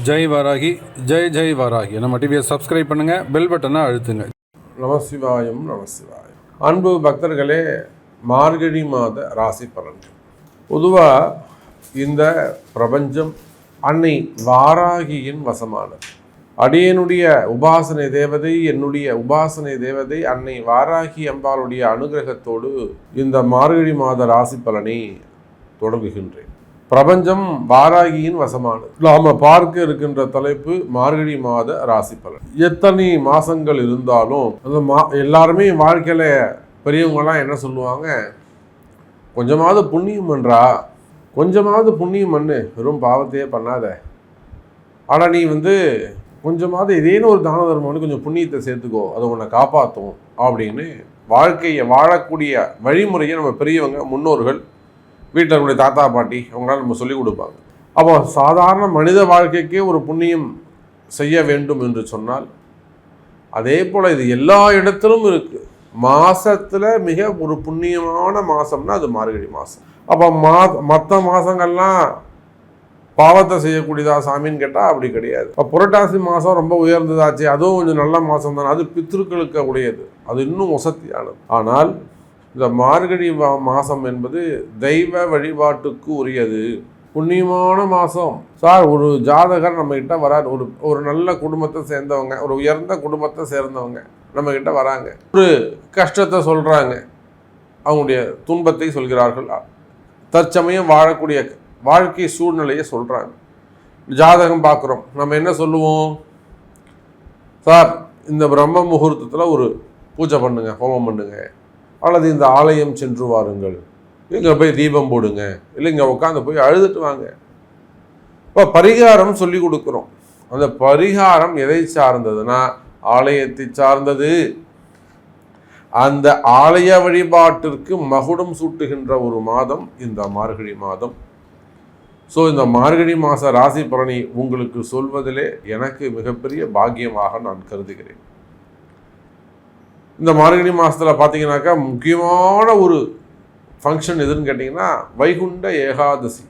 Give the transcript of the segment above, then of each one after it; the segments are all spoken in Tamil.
ஜெய் வாராகி, ஜெய் ஜெய் வாராகி. நம்ம டிவியை சப்ஸ்கிரைப் பண்ணுங்கள், பெல் பட்டனை அழுத்துங்க. நமசிவாயம் நமசிவாயம். அன்பு பக்தர்களே, மார்கழி மாத ராசி பலன்கள். பொதுவாக இந்த பிரபஞ்சம் அன்னை வாராகியின் வசமானது. அடியனுடைய உபாசனை தேவதை, என்னுடைய உபாசனை தேவதை அன்னை வாராகி அம்பாளுடைய அனுகிரகத்தோடு இந்த மார்கழி மாத ராசி பலனை தொடங்குகின்றேன். பிரபஞ்சம் வாராகியின் வசமானது. நாம பார்க்க இருக்கின்ற தலைப்பு மார்கழி மாத ராசி பலன். எத்தனை மாசங்கள் இருந்தாலும் அந்த எல்லாருமே வாழ்க்கையில பெரியவங்கலாம் என்ன சொல்லுவாங்க, கொஞ்சமாவது புண்ணியம் பண்றா, கொஞ்சமாவது புண்ணியம் பண்ணு, வெறும் பாவத்தையே பண்ணாத, ஆனால் நீ கொஞ்சமாவது ஏதேனும் ஒரு தான தர்மம் கொஞ்சம் புண்ணியத்தை சேர்த்துக்கோ, அதை உன்னை காப்பாற்றும் அப்படின்னு வாழ்க்கையை வாழக்கூடிய வழிமுறையை நம்ம பெரியவங்க முன்னோர்கள் வீட்டில் நம்முடைய தாத்தா பாட்டி அவங்களால நம்ம சொல்லிக் கொடுப்பாங்க. அப்போ சாதாரண மனித வாழ்க்கைக்கே ஒரு புண்ணியம் செய்ய வேண்டும் என்று சொன்னால், அதே போல் இது எல்லா இடத்திலும் இருக்குது. மாதத்தில் மிக ஒரு புண்ணியமான மாதம்னா அது மார்கழி மாதம். அப்போ மற்ற மாதங்கள்லாம் பாவத்தை செய்யக்கூடியதா சாமின்னு கேட்டால் அப்படி கிடையாது. இப்போ புரட்டாசி மாதம் ரொம்ப உயர்ந்ததாச்சு, அதுவும் கொஞ்சம் நல்ல மாதம் தானே, அது பித்ருக்களுக்கு உடையது, அது இன்னும் வசதியானது. ஆனால் இந்த மார்கழி மாதம் என்பது தெய்வ வழிபாட்டுக்கு உரியது, புண்ணியமான மாதம். சார், ஒரு ஜாதகர் நம்மகிட்ட வராது, ஒரு நல்ல குடும்பத்தை சேர்ந்தவங்க, ஒரு உயர்ந்த குடும்பத்தை சேர்ந்தவங்க நம்மகிட்ட வராங்க, ஒரு கஷ்டத்தை சொல்கிறாங்க, அவங்களுடைய துன்பத்தை சொல்கிறார்கள், தற்சமயம் வாழக்கூடிய வாழ்க்கை சூழ்நிலையை சொல்கிறாங்க. ஜாதகம் பார்க்குறோம், நம்ம என்ன சொல்லுவோம், சார் இந்த பிரம்ம முகூர்த்தத்தில் ஒரு பூஜை பண்ணுங்க, ஹோமம் பண்ணுங்க, அல்லது இந்த ஆலயம் சென்று வாருங்கள், இங்கே போய் தீபம் போடுங்க, இல்லை இங்கே உட்காந்து போய் அழுதுட்டு வாங்க. இப்போ பரிகாரம் சொல்லி கொடுக்குறோம். அந்த பரிகாரம் எதை சார்ந்ததுன்னா ஆலயத்தை சார்ந்தது. அந்த ஆலய வழிபாட்டிற்கு மகுடம் சூட்டுகின்ற ஒரு மாதம் இந்த மார்கழி மாதம். ஸோ இந்த மார்கழி மாத ராசி பலனை உங்களுக்கு சொல்வதிலே எனக்கு மிகப்பெரிய பாக்கியமாக நான் கருதுகிறேன். இந்த மார்கழி மாதத்தில் பார்த்தீங்கன்னாக்கா முக்கியமான ஒரு ஃபங்க்ஷன் எதுன்னு கேட்டிங்கன்னா வைகுண்ட ஏகாதசி.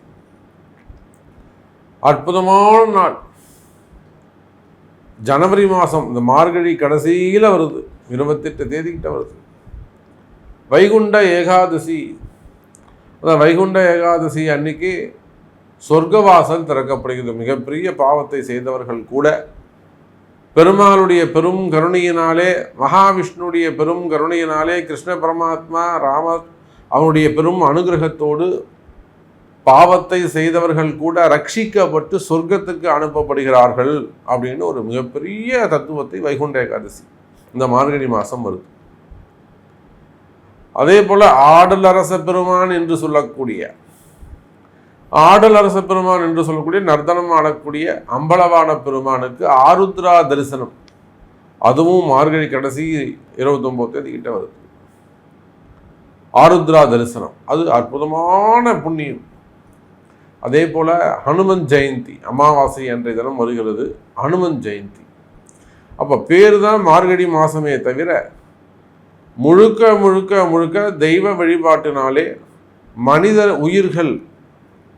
அற்புதமான நாள். ஜனவரி மாதம் இந்த மார்கழி கடைசியில் வருது, 28 தேதிக்கிட்ட வருது வைகுண்ட ஏகாதசி. அந்த வைகுண்ட ஏகாதசி அன்னைக்கு சொர்க்கவாசல் திறக்கப்படுகிறது. மிகப்பெரிய பாவத்தை செய்தவர்கள் கூட பெருமாளுடைய பெரும் கருணையினாலே, மகாவிஷ்ணுடைய பெரும் கருணையினாலே, கிருஷ்ண பரமாத்மா ராமர் அவனுடைய பெரும் அனுகிரகத்தோடு பாவத்தை செய்தவர்கள் கூட ரட்சிக்கப்பட்டு சொர்க்கத்துக்கு அனுப்பப்படுகிறார்கள் அப்படின்னு ஒரு மிகப்பெரிய தத்துவத்தை வைகுண்ட ஏகாதசி இந்த மார்கழி மாதம் வருது. அதே போல ஆடல் அரச பெருமான் என்று சொல்லக்கூடிய நர்த்தனம் ஆடக்கூடிய அம்பலவான பெருமானுக்கு ஆருத்ரா தரிசனம், அதுவும் மார்கழி கடைசி 29 தேதிக்கிட்ட வருது. ஆருத்ரா தரிசனம் அது அற்புதமான புண்ணியம். அதே போல ஹனுமன் ஜெயந்தி, அமாவாசை அன்றைய தினம் வருகிறது ஹனுமன் ஜெயந்தி. அப்போ பேர் தான் மார்கழி மாதமே தவிர முழுக்க முழுக்க முழுக்க தெய்வ வழிபாட்டினாலே மனித உயிர்கள்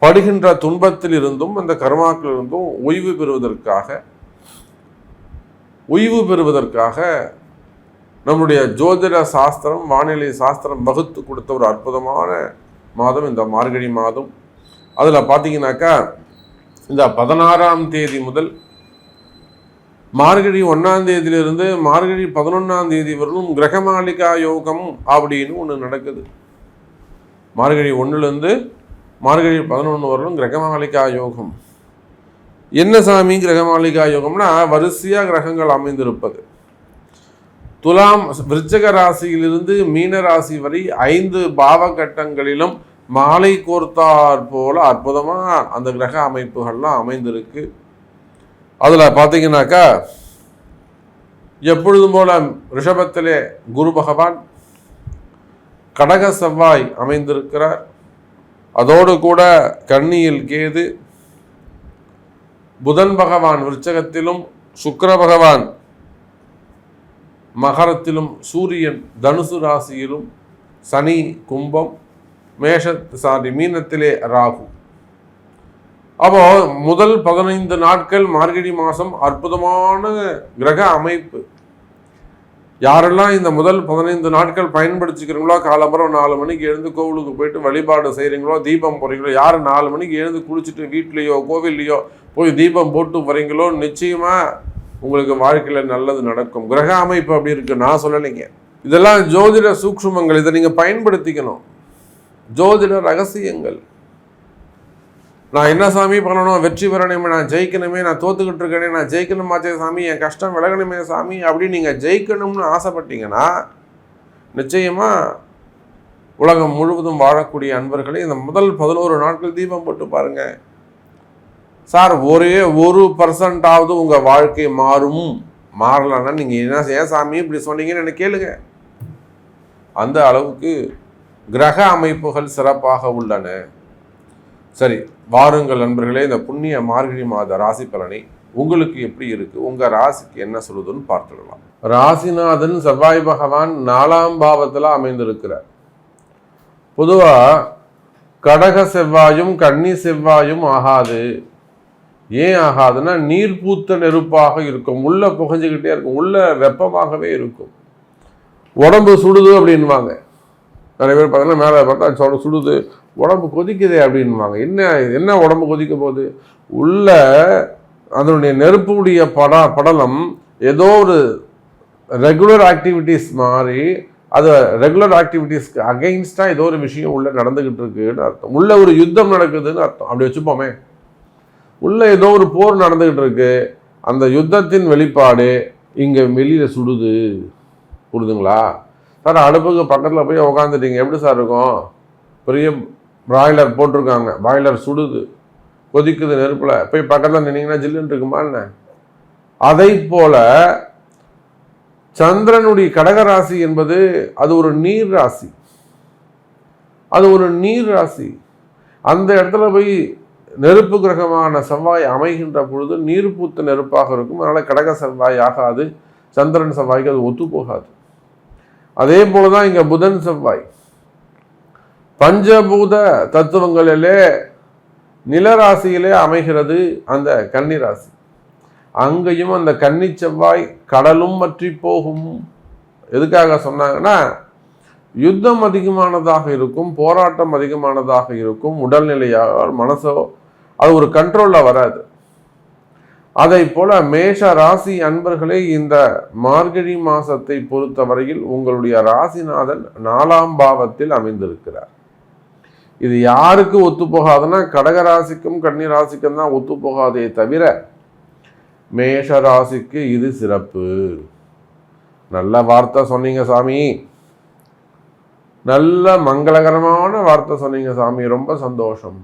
படுகின்ற துன்பத்தில் இருந்தும் அந்த கர்மாக்கள் இருந்தும் ஓய்வு பெறுவதற்காக நம்முடைய ஜோதிட சாஸ்திரம், வானிலை சாஸ்திரம் வகுத்து கொடுத்த ஒரு அற்புதமான மாதம் இந்த மார்கழி மாதம். அதில் பார்த்தீங்கன்னாக்கா இந்த 16ஆம் தேதி முதல் மார்கழி 1ஆம் தேதியிலிருந்து மார்கழி 11ஆம் தேதி வரலும் கிரகமாளிகா யோகம் அப்படின்னு ஒன்று நடக்குது. மார்கழி 1லேருந்து மார்கழி 11 வரலும் கிரகமாளிகா யோகம். என்ன சாமி கிரகமாளிகா யோகம்னா, வரிசையாக கிரகங்கள் அமைந்திருப்பது. துலாம் விருச்சக ராசியிலிருந்து மீன ராசி வரை 5 பாவகட்டங்களிலும் மாலை கோர்த்தார் போல அற்புதமாக அந்த கிரக அமைப்புகள்லாம் அமைந்திருக்கு. அதில் பார்த்தீங்கன்னாக்கா எப்பொழுதும் போல ரிஷபத்திலே குரு பகவான், கடக செவ்வாய் அமைந்திருக்கிறார். அதோடு கூட கன்னியில் கேது, புதன் பகவான் விருச்சகத்திலும், சுக்கிர பகவான் மகரத்திலும், சூரியன் தனுசு ராசியிலும், சனி கும்பம், மீனத்திலே ராகு. அப்போ முதல் 15 நாட்கள் மார்கழி மாதம் அற்புதமான கிரக அமைப்பு. யாரெல்லாம் இந்த முதல் 15 நாட்கள் பயன்படுத்திக்கிறீங்களோ, காலம்பரம் 4 மணிக்கு எழுந்து கோவிலுக்கு போயிட்டு வழிபாடு செய்கிறீங்களோ, தீபம் போகிறீங்களோ, யார் 4 மணிக்கு எழுந்து குளிச்சுட்டு வீட்லேயோ கோவில்லையோ போய் தீபம் போட்டு வரீங்களோ, நிச்சயமாக உங்களுக்கு வாழ்க்கையில் நல்லது நடக்கும். கிரக அமைப்பு அப்படி இருக்கு, நான் சொல்லலைங்க. இதெல்லாம் ஜோதிட சூக்ஷ்மங்கள், இதை நீங்கள் பயன்படுத்திக்கணும். ஜோதிட ரகசியங்கள். நான் என்ன சாமி பண்ணணும், வெற்றி பெறணுமே, நான் ஜெயிக்கணுமே, நான் தோத்துக்கிட்டு இருக்கேனே, நான் ஜெயிக்கணுமாச்சே சாமி, என் கஷ்டம் விலகணுமே சாமி அப்படின்னு நீங்கள் ஜெயிக்கணும்னு ஆசைப்பட்டீங்கன்னா நிச்சயமாக உலகம் முழுவதும் வாழக்கூடிய அன்பர்களே இந்த முதல் 11 நாட்கள் தீபம் போட்டு பாருங்கள். சார், ஒரே 1% உங்கள் வாழ்க்கை மாறலன்னா நீங்கள் என்ன ஏன் சாமி இப்படி சொன்னீங்கன்னு எனக்கு கேளுங்க. அந்த அளவுக்கு கிரக அமைப்புகள் சிறப்பாக உள்ளன. சரி, வாருங்கள் நண்பர்களே, இந்த புண்ணிய மார்கழி மாத ராசி பலனை உங்களுக்கு எப்படி இருக்கு, உங்க ராசிக்கு என்ன சொல்லுதுன்னு பார்த்துடலாம். ராசிநாதன் செவ்வாய் பகவான் 4ஆம் பாவத்தில் அமைந்திருக்கிறார். பொதுவா கடக செவ்வாயும் கன்னி செவ்வாயும் ஆகாது. ஏன் ஆகாதுன்னா, நீர் பூத்த நெருப்பாக இருக்கும், உள்ள புகஞ்சுக்கிட்டே இருக்கும், உள்ள வெப்பமாகவே இருக்கும். உடம்பு சுடுது அப்படின்வாங்க. நிறைய பேர் பார்த்தீங்கன்னா மேலே பார்த்தா சுடுது, உடம்பு கொதிக்குதே அப்படின்வாங்க. என்ன உடம்பு கொதிக்க போகுது? உள்ள அதனுடைய நெருப்புடைய படலம் ஏதோ ஒரு ரெகுலர் ஆக்டிவிட்டீஸ் மாதிரி, அது ரெகுலர் ஆக்டிவிட்டீஸ்க்கு அகெயின்ஸ்டாக ஏதோ ஒரு விஷயம் உள்ள நடந்துக்கிட்டு இருக்குன்னு அர்த்தம். உள்ள ஒரு யுத்தம் நடக்குதுன்னு அர்த்தம். அப்படி வச்சுப்போமே, உள்ள ஏதோ ஒரு போர் நடந்துக்கிட்டு இருக்கு, அந்த யுத்தத்தின் வெளிப்பாடு இங்கே வெளியில் சுடுது. புரியுதுங்களா சார்? அடுப்புக்கு பக்கத்தில் போய் உக்காந்துட்டீங்க, எப்படி சார் இருக்கும்? பெரிய பிராய்லர் போட்டிருக்காங்க, பாய்லர் சுடுது, கொதிக்குது நெருப்பில், போய் பக்கத்தில் நின்னீங்கன்னா ஜில்லுன்னு இருக்குமா என்ன? அதை போல சந்திரனுடைய கடகராசி என்பது அது ஒரு நீர் ராசி. அது ஒரு நீர் ராசி. அந்த இடத்துல போய் நெருப்பு கிரகமான செவ்வாய் அமைகின்ற பொழுது நீர் பூத்த நெருப்பாக இருக்கும். அதனால் கடக செவ்வாய் ஆகாது, சந்திரன் செவ்வாய்க்கு அது ஒத்து போகாது. அதே போலதான் இங்க புதன் செவ்வாய் பஞ்சபூத தத்துவங்களிலே நிலராசியிலே அமைகிறது அந்த கன்னி ராசி. அங்கேயும் அந்த கன்னி செவ்வாய் கடலும் வற்றி போகும். எதுக்காக சொன்னாங்கன்னா, யுத்தம் அதிகமானதாக இருக்கும், போராட்டம் அதிகமானதாக இருக்கும், உடல்நிலையாக மனசோ அது ஒரு கண்ட்ரோலில் வராது. அதை போல மேஷ ராசி அன்பர்களே, இந்த மார்கழி மாசத்தை பொறுத்தவரையில் உங்களுடைய ராசிநாதன் 4ஆம் பாவத்தில் அமைந்திருக்கிறார். இது யாருக்கு ஒத்து போகாதுன்னா, கடகராசிக்கும் கன்னி ராசிக்கும் தான் ஒத்து போகாதே தவிர மேஷ ராசிக்கு இது சிறப்பு. நல்ல வார்த்தை சொன்னீங்க சாமி, நல்ல மங்களகரமான வார்த்தை சொன்னீங்க சாமி, ரொம்ப சந்தோஷம்.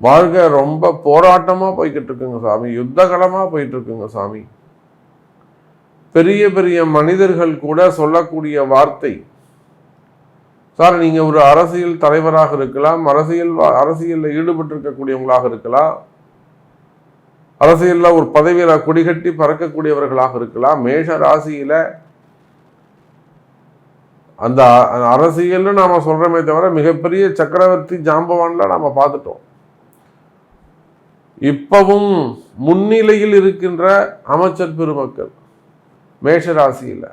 வாழ்க்கை ரொம்ப போராட்டமா போய்கிட்டு இருக்குங்க சாமி, யுத்தகலமா போயிட்டு இருக்குங்க சாமி. பெரிய பெரிய மனிதர்கள் கூட சொல்லக்கூடிய வார்த்தை. சார், நீங்க ஒரு அரசியல் தலைவராக இருக்கலாம், அரசியலில் ஈடுபட்டு இருக்கக்கூடியவங்களாக இருக்கலாம், அரசியல்ல ஒரு பதவியில கொடிகட்டி பறக்கக்கூடியவர்களாக இருக்கலாம். மேஷ ராசியில அந்த அரசியல்னு நாம சொல்றோமே தவிர மிகப்பெரிய சக்கரவர்த்தி ஜாம்பவான்லாம் நாம பார்த்துட்டோம். இப்பவும் முன்னிலையில் இருக்கின்ற அமைச்சர் பெருமக்கள் மேஷ ராசியில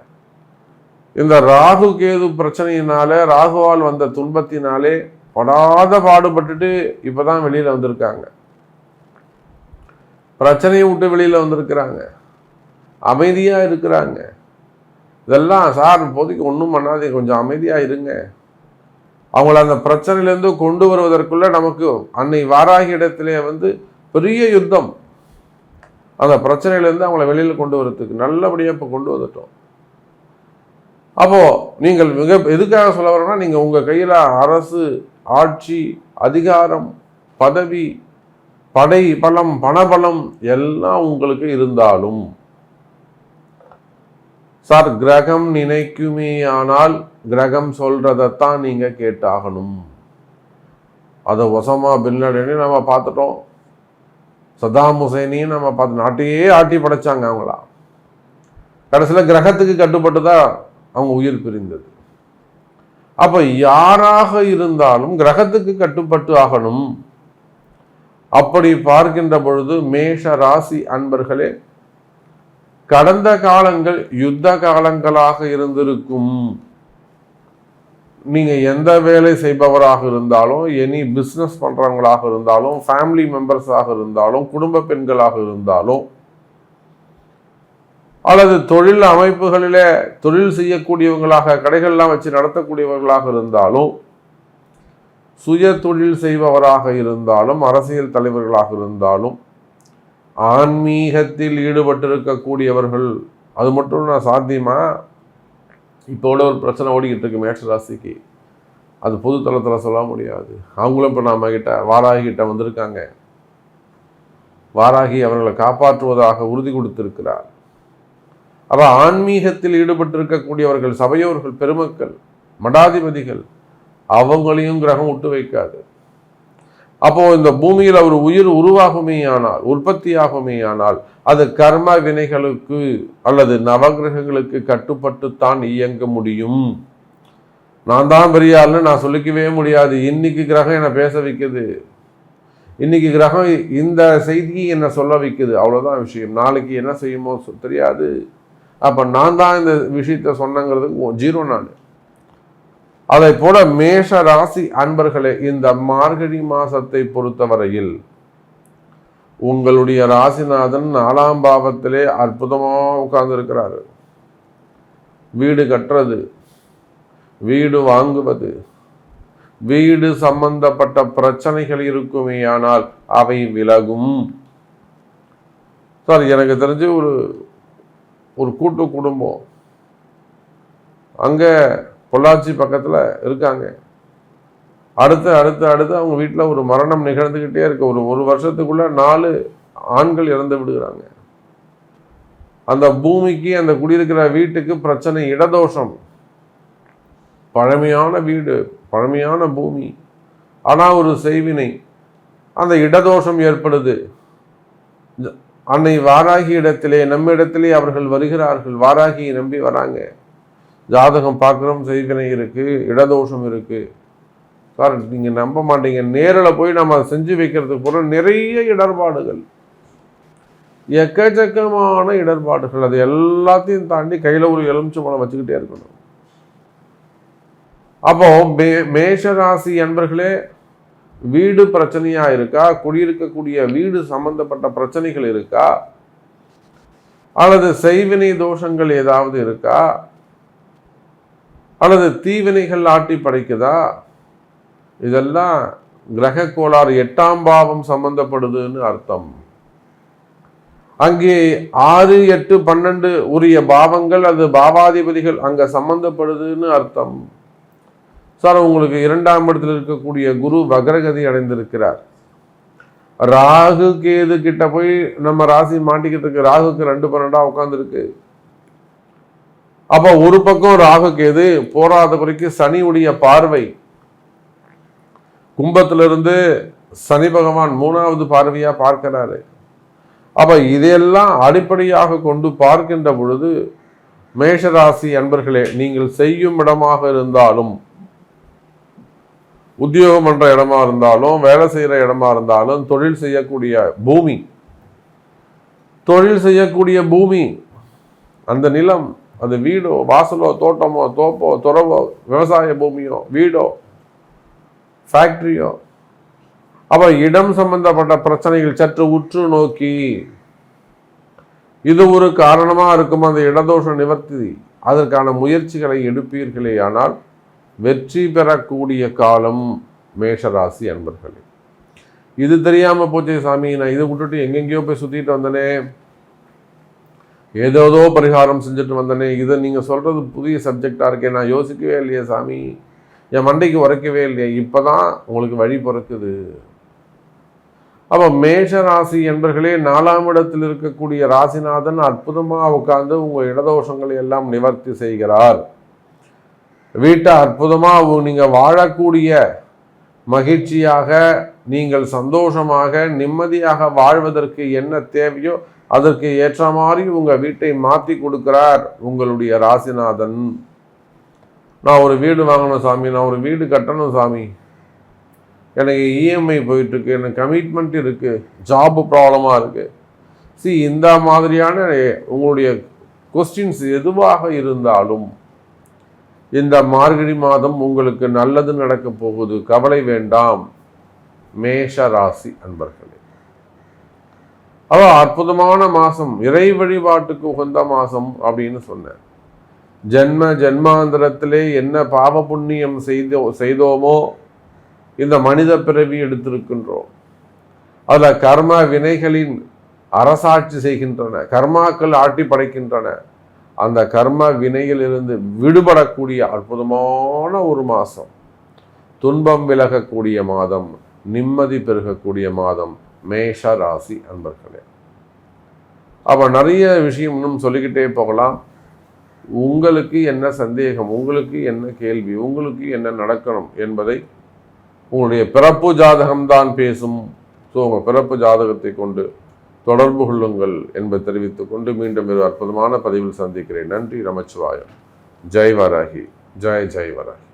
இந்த ராகு கேது பிரச்சனையினால, ராகுவால் வந்த துன்பத்தினாலே படாத பாடுபட்டுட்டு இப்பதான் வெளியில வந்திருக்காங்க. பிரச்சனையை விட்டு வெளியில வந்திருக்கிறாங்க, அமைதியா இருக்கிறாங்க. இதெல்லாம் சார் இப்போதைக்கு ஒன்றும் பண்ணாதே, கொஞ்சம் அமைதியா இருங்க. அவங்கள அந்த பிரச்சனையிலேருந்து கொண்டு வருவதற்குள்ள நமக்கு அன்னை வாராகி இடத்திலே பெரிய யுத்தம். அந்த பிரச்சனையிலேருந்து அவங்கள வெளியில் கொண்டு வரதுக்கு நல்லபடியாக இப்போ கொண்டு வந்துட்டோம். அப்போ நீங்கள் எதுக்காக சொல்ல வரோன்னா, நீங்கள் உங்கள் கையில் அரசு, ஆட்சி, அதிகாரம், பதவி, படை பலம், பணபலம் எல்லாம் உங்களுக்கு இருந்தாலும் சார், கிரகம் நினைக்குமே ஆனால் கிரகம் சொல்றதைத்தான் நீங்க கேட்டாகணும். அதை ஒசாமா பின் லாடனையும் நம்ம பார்த்துட்டோம், சதாம் ஹுசைனையும் நம்ம பார்த்து, நாட்டையே ஆட்டி படைச்சாங்க அவங்களா. கடைசியில் கிரகத்துக்கு கட்டுப்பட்டு தான் அவங்க உயிர் பிரிந்தது. அப்ப யாராக இருந்தாலும் கிரகத்துக்கு கட்டுப்பட்டு ஆகணும். அப்படி பார்க்கின்ற பொழுது மேஷ ராசி அன்பர்களே, கடந்த காலங்கள் யுத்த காலங்களாக இருந்திருக்கும். நீங்க எந்த வேலை செய்பவராக இருந்தாலும், எனி பிஸ்னஸ் பண்றவங்களாக இருந்தாலும், ஃபேமிலி மெம்பர்ஸாக இருந்தாலும், குடும்ப பெண்களாக இருந்தாலும், அல்லது தொழில் அமைப்புகளிலே தொழில் செய்யக்கூடியவங்களாக கடைகள்லாம் வச்சு நடத்தக்கூடியவர்களாக இருந்தாலும், சுய தொழில் செய்பவராக இருந்தாலும், அரசியல் தலைவர்களாக இருந்தாலும், ஆன்மீகத்தில் ஈடுபட்டிருக்கக்கூடியவர்கள், அது மட்டும் நான் சாத்தியமா? இப்போ ஒரு பிரச்சனை ஓடிக்கிட்டு இருக்கு மேஷ ராசிக்கு. அது பொது தளத்தில் சொல்ல முடியாது. அவங்களும் இப்போ நம்ம கிட்ட வாராகி கிட்ட வந்திருக்காங்க. வாராகி அவர்களை காப்பாற்றுவதாக உறுதி கொடுத்திருக்கிறார். அப்போ ஆன்மீகத்தில் ஈடுபட்டிருக்கக்கூடியவர்கள், சபையோர்கள், பெருமக்கள், மடாதிபதிகள், அவங்களையும் கிரகம் விட்டு வைக்காது. அப்போ இந்த பூமியில் ஒரு உயிர் உருவாகுமேயானால், உற்பத்தியாகுமேயானால், அது கர்ம வினைகளுக்கு அல்லது நவகிரகங்களுக்கு கட்டுப்பட்டுத்தான் இயங்க முடியும். நான் தான் பெரிய ஆள்னு நான் சொல்லிக்கவே முடியாது. இன்னைக்கு கிரகம் என்னை பேச வைக்குது, இன்னைக்கு கிரகம் இந்த செய்தியை என்னை சொல்ல வைக்குது, அவ்வளோதான் விஷயம். நாளைக்கு என்ன செய்யுமோ தெரியாது. அப்போ நான் தான் இந்த விஷயத்த சொன்னங்கிறதுக்கு ஜீரோ நான். அதை போல மேஷ ராசி அன்பர்களே, இந்த மார்கழி மாசத்தை பொறுத்தவரையில் உங்களுடைய ராசிநாதன் 4ஆம் பாவத்திலே அற்புதமா உட்கார்ந்து இருக்கிறாரு. வீடு கட்டுறது, வீடு வாங்குவது, வீடு சம்பந்தப்பட்ட பிரச்சனைகள் இருக்குமேயானால் அவை விலகும். சார், எனக்கு தெரிஞ்சு ஒரு கூட்டு குடும்பம் அங்கே பொள்ளாச்சி பக்கத்தில் இருக்காங்க. அடுத்து அவங்க வீட்டில் ஒரு மரணம் நிகழ்ந்துக்கிட்டே இருக்கு. ஒரு வருஷத்துக்குள்ள 4 ஆண்கள் இறந்து விடுகிறாங்க. அந்த பூமிக்கு, அந்த குடியிருக்கிற வீட்டுக்கு பிரச்சனை, இடதோஷம். பழமையான வீடு, பழமையான பூமி, ஆனால் ஒரு செய்வினை, அந்த இடதோஷம் ஏற்படுது. அன்னை வாராகி இடத்திலே, நம்ம இடத்திலே அவர்கள் வருகிறார்கள். வாராகியை நம்பி வராங்க. ஜாதகம் பார்க்குறோம், செய்வினை இருக்கு, இடதோஷம் இருக்கு. சார், நீங்க நம்ப மாட்டீங்க, நேரில் போய் நம்ம அதை செஞ்சு வைக்கிறதுக்கு போல நிறைய இடர்பாடுகள், எக்கச்சக்கமான இடர்பாடுகள். அது எல்லாத்தையும் தாண்டி கையில் ஒரு எலுமிச்சை பழம் வச்சுக்கிட்டே இருக்கணும். அப்போ மேஷராசி அன்பர்களே, வீடு பிரச்சனையா இருக்கா? குடியிருக்கக்கூடிய வீடு சம்பந்தப்பட்ட பிரச்சனைகள் இருக்கா? அல்லது செய்வினை தோஷங்கள் ஏதாவது இருக்கா? அல்லது தீவினைகள் ஆட்டி படைக்குதா? இதெல்லாம் கிரக கோளாறு 8ஆம் பாவம் சம்பந்தப்படுதுன்னு அர்த்தம். அங்கே 6, 8, 12 உரிய பாவங்கள், அது பாவாதிபதிகள் அங்க சம்பந்தப்படுதுன்னு அர்த்தம். சார், உங்களுக்கு 2ஆம் இடத்தில் இருக்கக்கூடிய குரு வக்ரகதி அடைந்திருக்கிறார். ராகு கேது கிட்ட போய் நம்ம ராசி மாட்டிக்கிறதுக்கு, ராகுக்கு 2-12 உட்கார்ந்துருக்கு. அப்போ ஒரு பக்கம் ராகு கேது, போராத குறைக்கு சனியுடைய பார்வை, கும்பத்திலிருந்து சனி பகவான் 3வது பார்வையா பார்க்கிறாரு. அப்ப இதையெல்லாம் அடிப்படையாக கொண்டு பார்க்கின்ற பொழுது, மேஷராசி அன்பர்களே, நீங்கள் செய்யும் இடமாக இருந்தாலும், உத்தியோகம் பண்ற இடமா இருந்தாலும், வேலை செய்யற இடமா இருந்தாலும், தொழில் செய்யக்கூடிய பூமி, அந்த நிலம், அது வீடோ, வாசலோ, தோட்டமோ, தோப்போ, துறவோ, விவசாய பூமியோ, வீடோ, ஃபேக்டரியோ, அப்ப இடம் சம்பந்தப்பட்ட பிரச்சனைகள் சற்று உற்று நோக்கி, இது ஒரு காரணமா இருக்கும். அந்த இடதோஷ நிவர்த்தி, அதற்கான முயற்சிகளை எடுப்பீர்களே ஆனால் வெற்றி பெறக்கூடிய காலம் மேஷராசி அன்பர்களே. இது தெரியாம போச்சே சாமி, நான் இதை விட்டுட்டு எங்கெங்கேயோ போய் சுத்திட்டு வந்தனே, ஏதோதோ பரிகாரம் செஞ்சுட்டு வந்தனே, இதை நீங்க சொல்றது புதிய சப்ஜெக்டா இருக்கே, நான் யோசிக்கவே இல்லையே சாமி, என் மண்டைக்கு உரைக்கவே இல்லையே, இப்பதான் உங்களுக்கு வழி பிறக்குது. அப்ப மேஷராசி என்பர்களே, 4ஆம் இடத்தில் இருக்கக்கூடிய ராசிநாதன் அற்புதமா உட்கார்ந்து உங்க இடதோஷங்களை எல்லாம் நிவர்த்தி செய்கிறார். வீட்டை அற்புதமா நீங்க வாழக்கூடிய, மகிழ்ச்சியாக, நீங்கள் சந்தோஷமாக, நிம்மதியாக வாழ்வதற்கு என்ன தேவையோ அதற்கு ஏற்ற மாதிரி உங்க வீட்டை மாற்றி கொடுக்கிறார் உங்களுடைய ராசிநாதன். நான் ஒரு வீடு வாங்கணும் சாமி, நான் ஒரு வீடு கட்டணும் சாமி, எனக்கு இஎம்ஐ போயிட்டுருக்கு, எனக்கு கமிட்மெண்ட் இருக்குது, ஜாப் ப்ராப்ளமாக இருக்குது. இந்த மாதிரியான உங்களுடைய கொஸ்டின்ஸ் எதுவாக இருந்தாலும் இந்த மார்கழி மாதம் உங்களுக்கு நல்லது நடக்க போகுது, கவலை வேண்டாம். மேஷ ராசி அன்பர்களே, அற்புதமான மாதம், இறை வழிபாட்டுக்கு உகந்த மாதம் அப்படின்னு சொன்னேன். ஜென்மாந்திரத்திலே என்ன பாவ புண்ணியம் செய்தோமோ இந்த மனித பிறவி எடுத்திருக்கின்றோம். அதில் கர்ம வினைகளின் அரசாட்சி செய்கின்றன, கர்மாக்கள் ஆட்டி படைக்கின்றன. அந்த கர்ம வினையிலிருந்து விடுபடக்கூடிய அற்புதமான ஒரு மாதம், துன்பம் விலகக்கூடிய மாதம், நிம்மதி பெருகக்கூடிய மாதம் மேஷ ராசி அன்பர்களே. நிறைய விஷயம் இன்னும் சொல்லிக்கிட்டே போகலாம். உங்களுக்கு என்ன சந்தேகம், உங்களுக்கு என்ன கேள்வி, உங்களுக்கு என்ன நடக்கணும் என்பதை உங்களுடைய பிறப்பு ஜாதகம்தான் பேசும். உங்கள் பிறப்பு ஜாதகத்தை கொண்டு தொடர்பு கொள்ளுங்கள் என்பதை தெரிவித்துக் கொண்டு மீண்டும் ஒரு அற்புதமான பதிவில் சந்திக்கிறேன். நன்றி. நமச்சிவாயம். ஜெய் வராகி. ஜெய் ஜெய் வராகி.